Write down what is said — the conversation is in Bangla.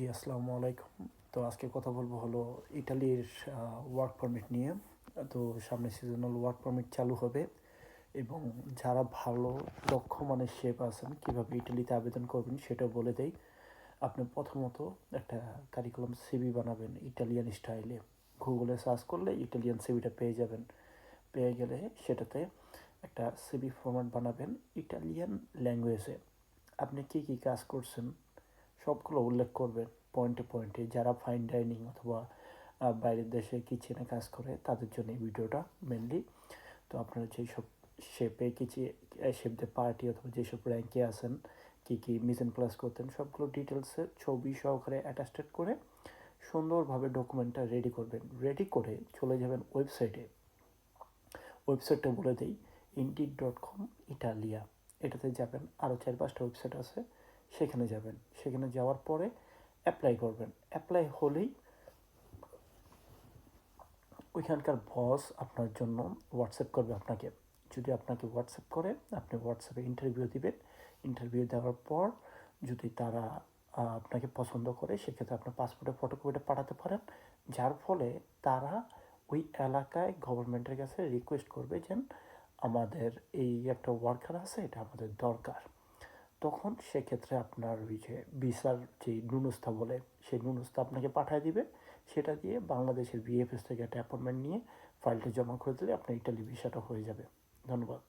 জি, আসসালামু আলাইকুম। তো আজকে কথা বলবো হলো ইটালির ওয়ার্ক পারমিট নিয়ে। তো সামনে সিজনাল ওয়ার্ক পারমিট চালু হবে এবং যারা ভালো দক্ষ মানের শেফ আছেন কীভাবে ইটালিতে আবেদন করবেন সেটাও বলে দেই। আপনি প্রথমত একটা কারিকুলাম সিভি বানাবেন ইটালিয়ান স্টাইলে। গুগলে সার্চ করলে ইটালিয়ান সিভিটা পেয়ে যাবেন। পেয়ে গেলে সেটাতে একটা সিভি ফরম্যাট বানাবেন ইটালিয়ান ল্যাঙ্গুয়েজে। আপনি কী কী কাজ করছেন সবগুলো উল্লেখ করবেন পয়েন্টে পয়েন্টে। যারা ফাইন ডাইনিং অথবা বাইরের দেশে কিচেনে কাজ করে তাদের জন্য এই ভিডিওটা মেনলি। তো আপনারা যেই সব শেপে শেপদের পার্টি অথবা যেসব র্যাঙ্কে আছেন কী কী মিশন প্লাস করতেন সবগুলো ডিটেলসে ছবি সহকারে অ্যাটাস্টেড করে সুন্দরভাবে ডকুমেন্টটা রেডি করবেন। রেডি করে চলে যাবেন ওয়েবসাইটে। ওয়েবসাইটটা বলে দেই indeed.com ইটালিয়া। এটাতে যাবেন, আরও 4-5টা ওয়েবসাইট আছে, সেখানে যাবেন। সেখানে যাওয়ার পরে অ্যাপ্লাই করবেন। অ্যাপ্লাই হলেই ওইখানকার বস আপনার জন্য হোয়াটসঅ্যাপ করবে আপনাকে। যদি আপনাকে হোয়াটসঅ্যাপ করে আপনি হোয়াটসঅ্যাপে ইন্টারভিউ দিবেন। ইন্টারভিউ দেওয়ার পর যদি তারা আপনাকে পছন্দ করে সেক্ষেত্রে আপনার পাসপোর্টের ফটোকপিটা পাঠাতে পারেন, যার ফলে তারা ওই এলাকায় গভর্নমেন্টের কাছে রিকোয়েস্ট করবে যে আমাদের এই একটা ওয়ার্কার আছে, এটা আমাদের দরকার। তখন সেক্ষেত্রে আপনার ওই যে ভিসার যে নুনস্থা বলে সেই নুনস্থা আপনাকে পাঠিয়ে দিবে। সেটা দিয়ে বাংলাদেশের বিএফএস থেকে একটা অ্যাপয়েন্টমেন্ট নিয়ে ফাইলটা জমা করে দিলে আপনার ইটালি ভিসাটা হয়ে যাবে। ধন্যবাদ।